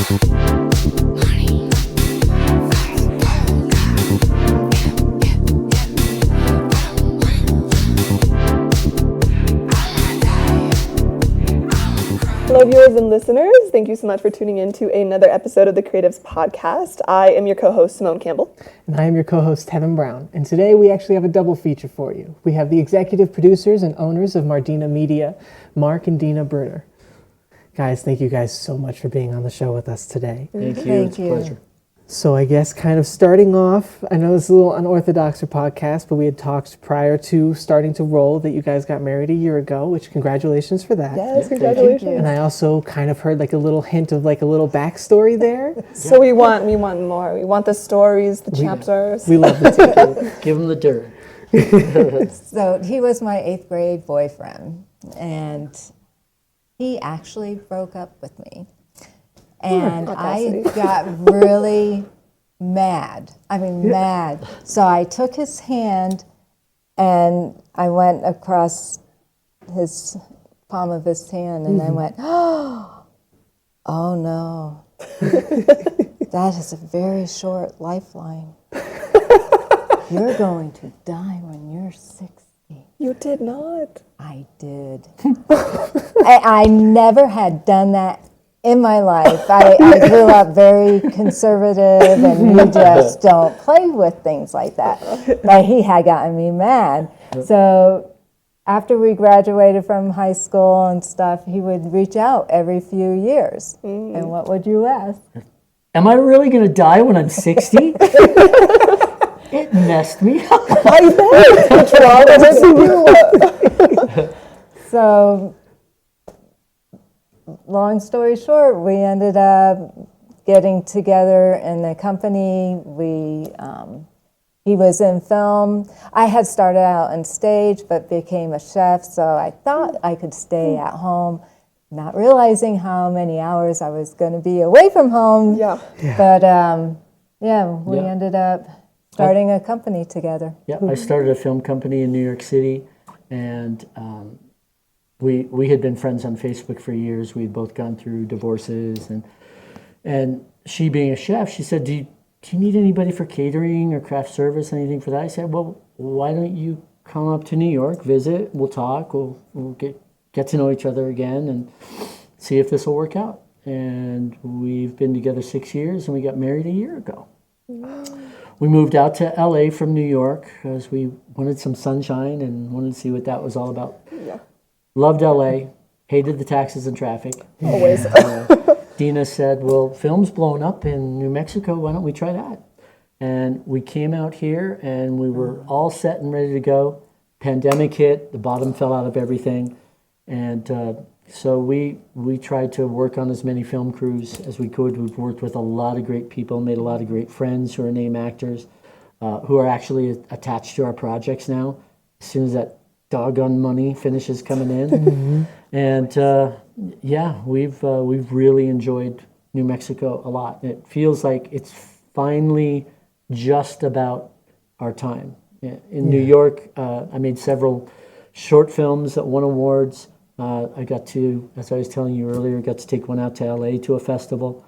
Hello, viewers and listeners. Thank you so much for tuning in to another episode of the Creatives Podcast. I am your co-host, Simone Campbell. And I am your co-host, Tevin Brown. And today we actually have a double feature for you. We have the executive producers and owners of Mardina Media, Mark and Dina Bruner. Guys, thank you guys so much for being on the show with us today. Thank you. It's a pleasure. So I guess kind of starting off, I know this is a little unorthodox for podcast, but we had talked prior to starting to roll that you guys got married a year ago, which congratulations for that. Yes, congratulations. And I also kind of heard like a little hint of like a little backstory there. So we want more. We want the stories, the chapters. We love the ticket. Give them the dirt. So he was my 8th grade boyfriend, and he actually broke up with me. And I got really mad. Mad. So I took his hand and I went across his palm of his hand and I went, oh no. That is a very short lifeline. You're going to die when you're 60. You did not. I did. I never had done that in my life. I grew up very conservative, and you just don't play with things like that. But he had gotten me mad. So after we graduated from high school and stuff, he would reach out every few years. And what would you ask? Am I really going to die when I'm 60? It messed me up. So, long story short, we ended up getting together in the company. He was in film. I had started out on stage, but became a chef, so I thought I could stay at home, not realizing how many hours I was going to be away from home. Yeah. But, we ended up starting a company together. Yeah, I started a film company in New York City, and we had been friends on Facebook for years. We'd both gone through divorces, and she being a chef, she said, do you need anybody for catering or craft service, anything for that? I said, well, why don't you come up to New York, visit, we'll talk, we'll get to know each other again and see if this will work out. And we've been together 6 years, and we got married a year ago. We moved out to LA from New York because we wanted some sunshine and wanted to see what that was all about. Yeah. Loved LA, hated the taxes and traffic. Always. Dina said, well, film's blown up in New Mexico, why don't we try that? And we came out here and we were all set and ready to go. Pandemic hit, the bottom fell out of everything. And so we tried to work on as many film crews as we could. We've worked with a lot of great people, made a lot of great friends who are name actors, who are actually attached to our projects now. As soon as that doggone money finishes coming in. And we've really enjoyed New Mexico a lot. It feels like it's finally just about our time. In New York, I made several short films that won awards. I got to, as I was telling you earlier, got to take one out to LA to a festival.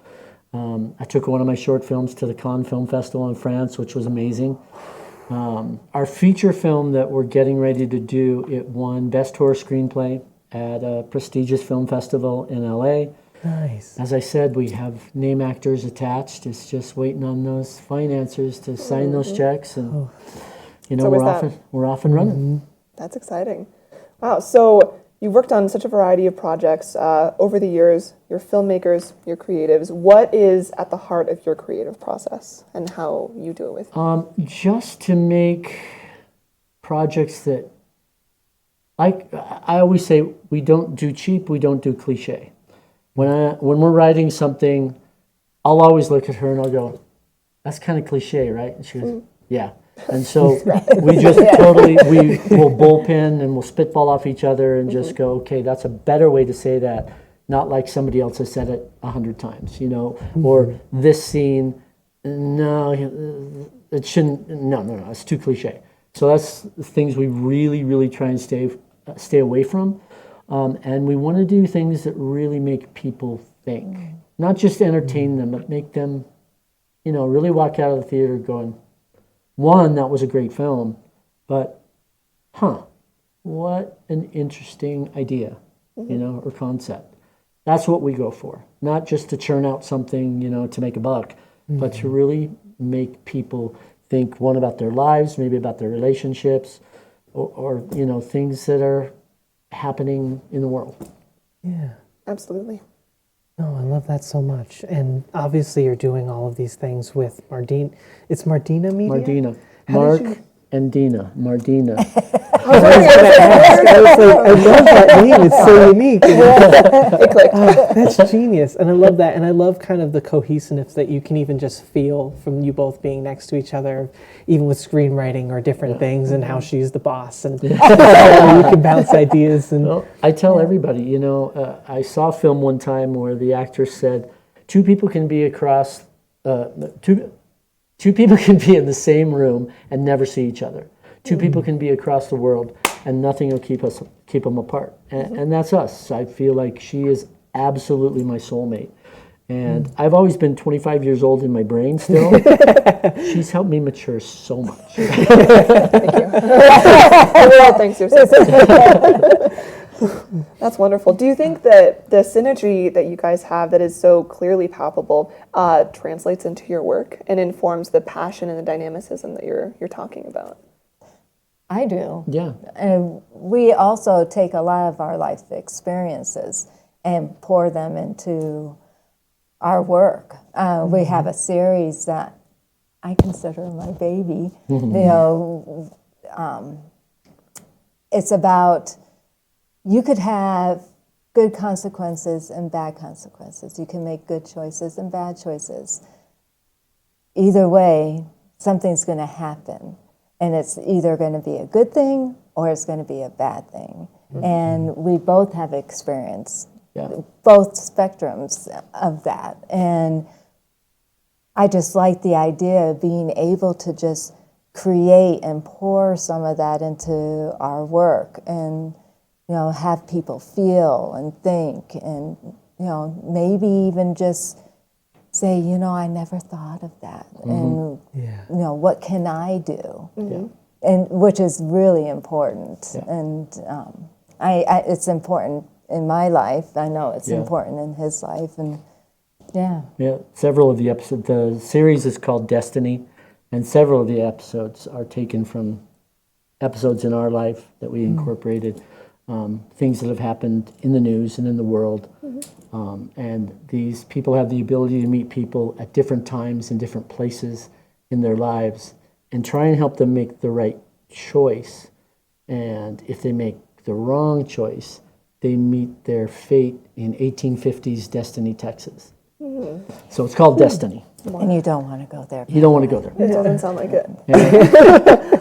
I took one of my short films to the Cannes Film Festival in France, which was amazing. Our feature film that we're getting ready to do, it won Best Horror Screenplay at a prestigious film festival in LA. Nice. As I said, we have name actors attached. It's just waiting on those financiers to sign those checks, and So we're off and running. That's exciting. Wow. So you've worked on such a variety of projects over the years. You're filmmakers, you're creatives. What is at the heart of your creative process and how you do it with? Just to make projects that, I always say, we don't do cheap, we don't do cliche. When we're writing something, I'll always look at her and I'll go, that's kind of cliche, right? And she goes, yeah. And so we just we will bullpen and we'll spitball off each other and just go, okay, that's a better way to say that, not like somebody else has said it 100 times, or this scene, no, it shouldn't, no, it's too cliche. So that's the things we really, really try and stay away from. And we want to do things that really make people think. Not just entertain them, but make them, really walk out of the theater going, one, that was a great film, but, what an interesting idea, or concept. That's what we go for. Not just to churn out something, to make a buck, but to really make people think, one, about their lives, maybe about their relationships, or things that are happening in the world. Yeah. Absolutely. No, I love that so much. And obviously you're doing all of these things with Mardina. It's Mardina Media? Mardina. Mark and Dina. Mardina. I love that name. It's so unique. It clicked. That's genius. And I love that. And I love kind of the cohesiveness that you can even just feel from you both being next to each other, even with screenwriting or different things, and how she's the boss. And you can bounce ideas. And Well, I tell everybody, I saw a film one time where the actor said, two people can be across, two people can be in the same room and never see each other. Two people can be across the world and nothing will keep them apart. And that's us. I feel like she is absolutely my soulmate. And I've always been 25 years old in my brain still. She's helped me mature so much. Thank you. Overall, thanks, your sister. That's wonderful. Do you think that the synergy that you guys have that is so clearly palpable translates into your work and informs the passion and the dynamicism that you're talking about? I do. Yeah. And we also take a lot of our life experiences and pour them into our work. We have a series that I consider my baby. It's about, you could have good consequences and bad consequences. You can make good choices and bad choices. Either way, something's going to happen. And it's either going to be a good thing or it's going to be a bad thing. And we both have experienced both spectrums of that. And I just like the idea of being able to just create and pour some of that into our work and, have people feel and think and, maybe even just say, I never thought of that. And, what can I do? And which is really important. And it's important in my life. I know it's important in his life. And Yeah, several of the episodes, the series is called Destiny, and several of the episodes are taken from episodes in our life that we incorporated, things that have happened in the news and in the world. And these people have the ability to meet people at different times and different places in their lives and try and help them make the right choice. And if they make the wrong choice, they meet their fate in 1850s Destiny, Texas. So it's called Destiny. And you don't want to go there. You don't want to go there. It doesn't sound like it.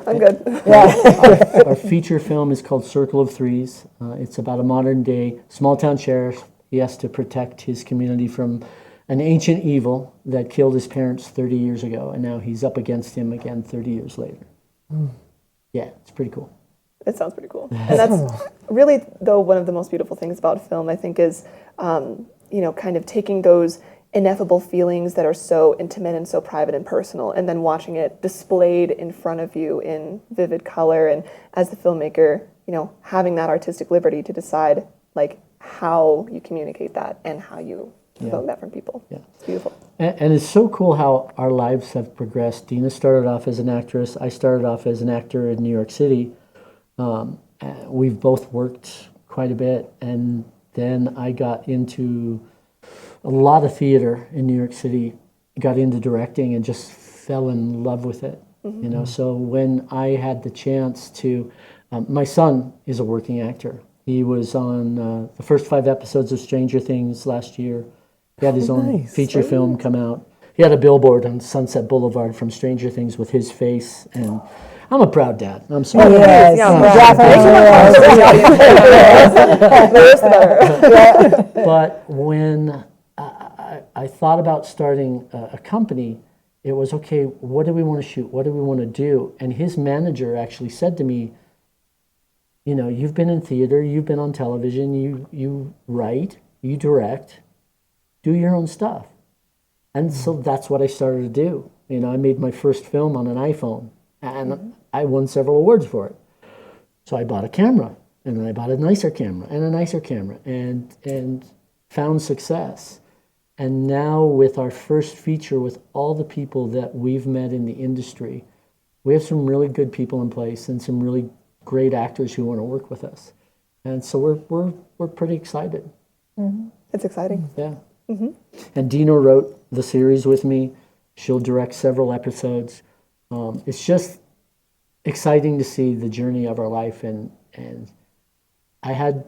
I'm good. Our feature film is called Circle of Threes. It's about a modern day small town sheriff. He has to protect his community from an ancient evil that killed his parents 30 years ago, and now he's up against him again 30 years later. Yeah, it's pretty cool. It sounds pretty cool. And that's really, though, one of the most beautiful things about film, I think, is, kind of taking those ineffable feelings that are so intimate and so private and personal, and then watching it displayed in front of you in vivid color. And as the filmmaker, having that artistic liberty to decide, how you communicate that and how you evoke that from people. Yeah. It's beautiful. And it's so cool how our lives have progressed. Dina started off as an actress. I started off as an actor in New York City. We've both worked quite a bit. And then I got into a lot of theater in New York City, got into directing and just fell in love with it. So when I had the chance to, my son is a working actor. He was on the first 5 episodes of Stranger Things last year. He had his own feature film come out. He had a billboard on Sunset Boulevard from Stranger Things with his face, and I'm a proud dad. I'm sorry. But when I thought about starting a company, it was, okay, what do we want to shoot? What do we want to do? And his manager actually said to me, you've been in theater, you've been on television, you write, you direct. do your own stuff. And so that's what I started to do. You know, I made my first film on an iPhone, and I won several awards for it. So I bought a camera, and then I bought a nicer camera, and found success. And now with our first feature, with all the people that we've met in the industry, we have some really good people in place and some really great actors who want to work with us. And so we're pretty excited. It's exciting. Yeah. And Dina wrote the series with me. She'll direct several episodes. It's just exciting to see the journey of our life. And I had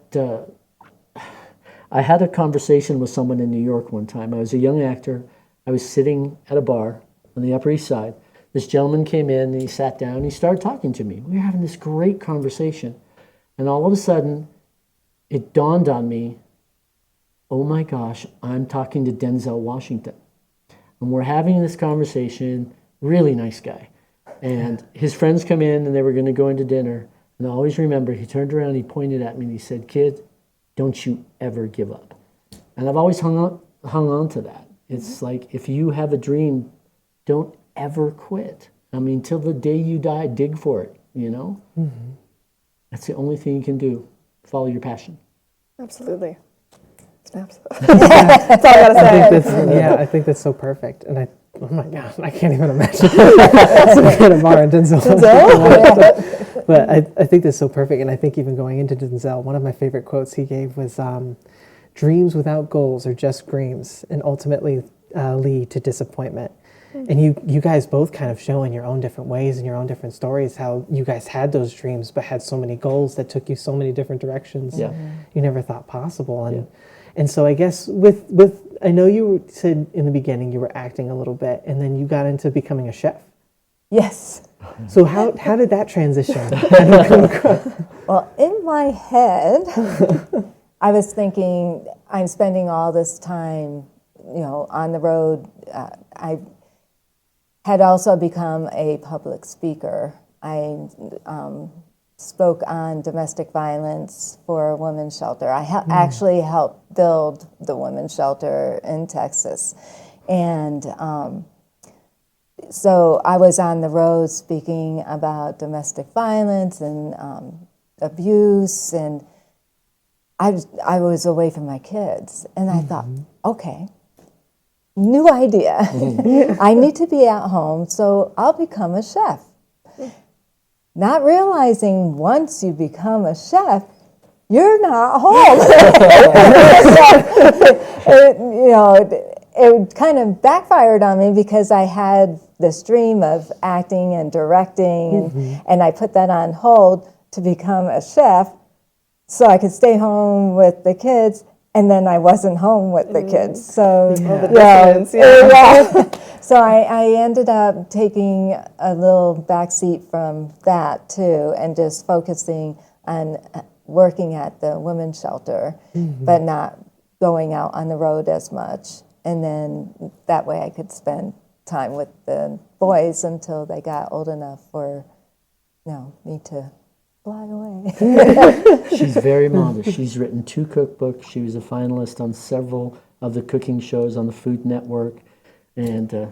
a conversation with someone in New York one time. I was a young actor. I was sitting at a bar on the Upper East Side. This gentleman came in and he sat down and he started talking to me. We were having this great conversation. And all of a sudden, it dawned on me, oh my gosh, I'm talking to Denzel Washington. And we're having this conversation, really nice guy. And his friends come in and they were going to go into dinner. And I always remember, he turned around, he pointed at me and he said, kid, don't you ever give up. And I've always hung on to that. It's like, if you have a dream, don't ever quit. I mean, till the day you die, dig for it, you know? That's the only thing you can do. Follow your passion. Absolutely. Snaps. That's all I gotta say. I think that's so perfect. And oh my God, I can't even imagine some kind of bar in Denzel. But I think that's so perfect. And I think even going into Denzel, one of my favorite quotes he gave was, dreams without goals are just dreams and ultimately lead to disappointment. And you guys both kind of show in your own different ways and your own different stories how you guys had those dreams but had so many goals that took you so many different directions you never thought possible. And so I guess with I know you said in the beginning you were acting a little bit and then you got into becoming a chef. Yes. So how did that transition? Well, in my head, I was thinking I'm spending all this time, on the road. I had also become a public speaker. I spoke on domestic violence for a women's shelter. I actually helped build the women's shelter in Texas. And so I was on the road speaking about domestic violence and abuse, and I was away from my kids. And I thought, okay, new idea. I need to be at home, so I'll become a chef. Not realizing once you become a chef, you're not home. It kind of backfired on me because I had this dream of acting and directing, and I put that on hold to become a chef so I could stay home with the kids. And then I wasn't home with the kids. So, so I ended up taking a little backseat from that too, and just focusing on working at the women's shelter, but not going out on the road as much. And then that way I could spend time with the boys until they got old enough for me to fly away. She's very modest. She's written 2 cookbooks. She was a finalist on several of the cooking shows on the Food Network. And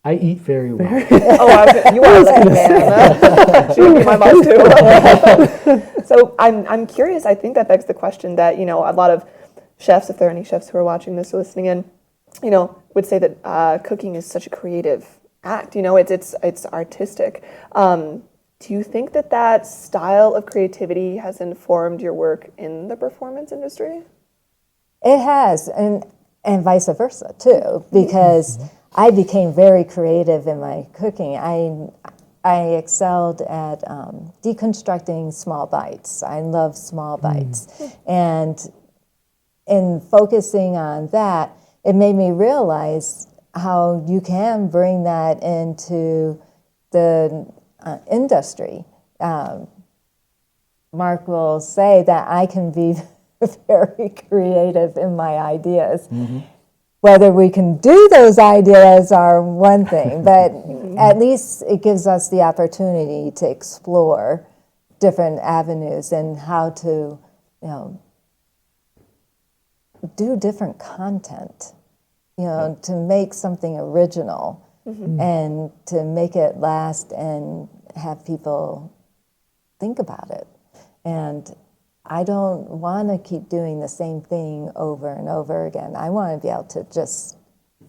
I eat very well. You are a lucky man. She would be my boss too. So I'm curious. I think that begs the question that, a lot of chefs, if there are any chefs who are watching this or listening in, would say that cooking is such a creative act. It's artistic. Do you think that style of creativity has informed your work in the performance industry? It has, and vice versa too, because I became very creative in my cooking. I excelled at deconstructing small bites. I love small bites. And in focusing on that, it made me realize how you can bring that into the industry. Mark will say that I can be very creative in my ideas. Whether we can do those ideas are one thing, but at least it gives us the opportunity to explore different avenues and how to, do different content. to make something original and to make it last and have people think about it. And I don't want to keep doing the same thing over and over again. I want to be able to just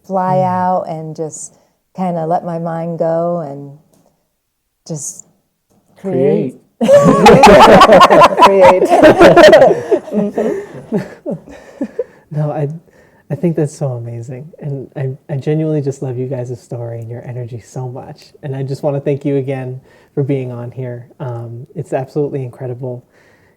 fly out and just kind of let my mind go and just create. Create. No, I think that's so amazing. And I genuinely just love you guys' story and your energy so much. And I just want to thank you again for being on here. It's absolutely incredible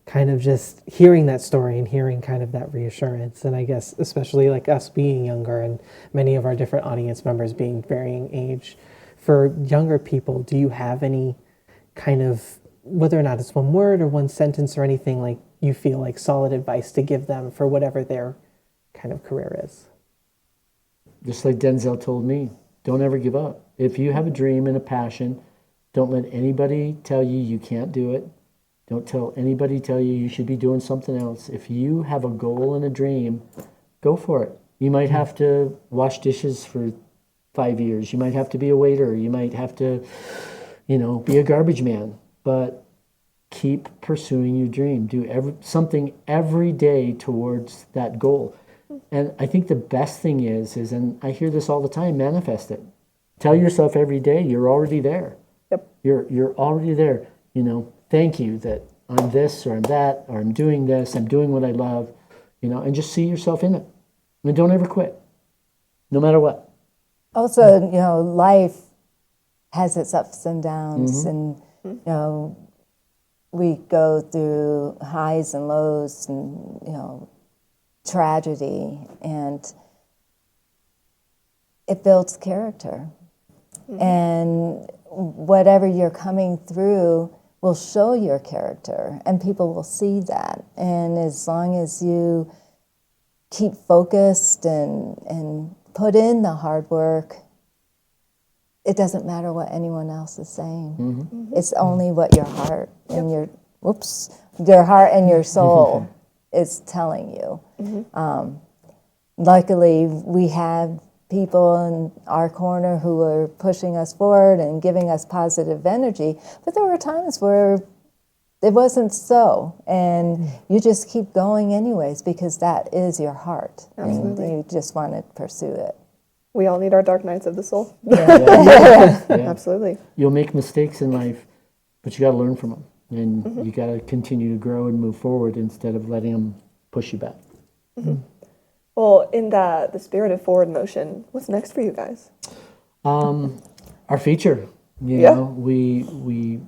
kind of just hearing that story and hearing kind of that reassurance. And I guess especially like us being younger and many of our different audience members being varying age. For younger people, do you have any kind of, whether or not it's one word or one sentence or anything, like you feel like solid advice to give them for whatever their kind of career is? Just like Denzel told me, don't ever give up. If you have a dream and a passion, don't let anybody tell you you can't do it. Don't tell anybody tell you should be doing something else. If you have a goal and a dream, go for it. You might have to wash dishes for 5 years. You might have to be a waiter. You might have to, be a garbage man. But keep pursuing your dream. Do something every day towards that goal. And I think the best thing is, and I hear this all the time, manifest it. Tell yourself every day you're already there. Yep. You're already there. Thank you that I'm this or I'm that or I'm doing this, I'm doing what I love, and just see yourself in it. And don't ever quit, no matter what. Also, life has its ups and downs, and we go through highs and lows, and tragedy, and it builds character. And whatever you're coming through will show your character, and people will see that. And as long as you keep focused and put in the hard work, it doesn't matter what anyone else is saying. It's only what your heart and your heart and your soul is telling you. Luckily, we have people in our corner who are pushing us forward and giving us positive energy, but there were times where it wasn't so, and you just keep going anyways because that is your heart. Absolutely. And you just want to pursue it. We all need our dark nights of the soul. Yeah. Absolutely. You'll make mistakes in life, but you got to learn from them, and you got to continue to grow and move forward instead of letting them push you back. Well, in the spirit of forward motion, what's next for you guys? Our feature, you know, we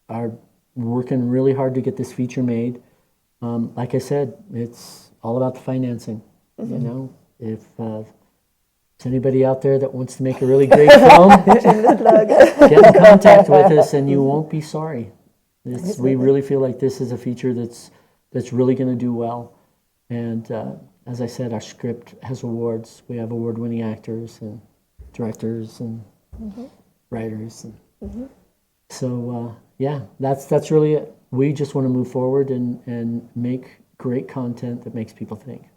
are working really hard to get this feature made. Like I said, it's all about the financing. If there's anybody out there that wants to make a really great film, get in contact with us, and you won't be sorry. We really feel like this is a feature that's really going to do well. And as I said, our script has awards. We have award-winning actors and directors and writers. And so, that's really it. We just want to move forward and make great content that makes people think.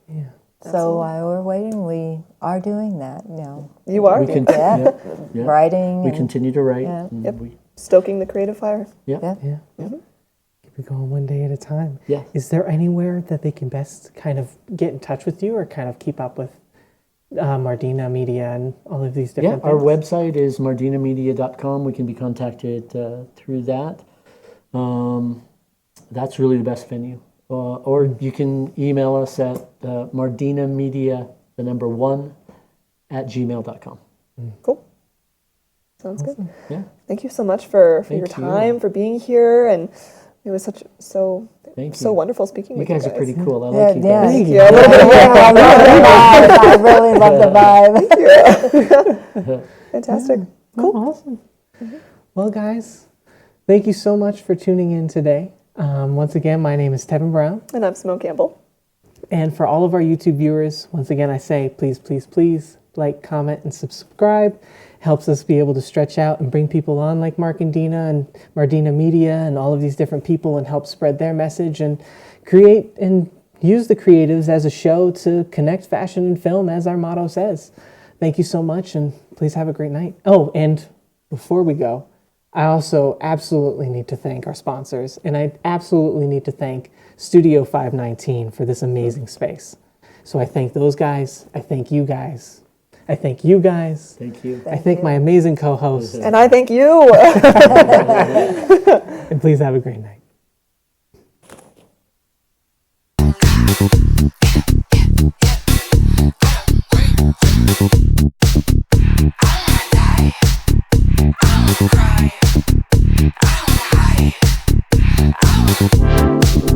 Yeah. So while we're waiting, we are doing that. You are? Writing. We continue to write. Yeah. And Stoking the creative fire. Keep it going one day at a time. Yeah. Is there anywhere that they can best kind of get in touch with you or kind of keep up with Mardina Media and all of these different things? Our website is mardinamedia.com. We can be contacted through that. That's really the best venue. Or you can email us at mardinamedia, 1, @gmail.com. Cool. Sounds good. Yeah. Thank you so much for Thank your you. time, for being here, and it was so Thank you. wonderful speaking You with you guys guys. are pretty cool. I like you Yeah. guys. Thank you. I really love the vibe. Fantastic. Cool. Awesome. Well, guys, thank you so much for tuning in today. Once again, my name is Tevin Brown. And I'm Simone Campbell. And for all of our YouTube viewers, once again, I say please, please, please like, comment, and subscribe. Helps us be able to stretch out and bring people on like Mark and Dina and Mardina Media and all of these different people and help spread their message and create and use the creatives as a show to connect fashion and film, as our motto says. Thank you so much, and please have a great night. Oh, and before we go, I also absolutely need to thank our sponsors, and I absolutely need to thank Studio 519 for this amazing space. So I thank those guys. I thank you guys. I thank you guys. Thank you. I thank my amazing co-hosts. And I thank you. And please have a great night. Cry. I wanna hide. I wanna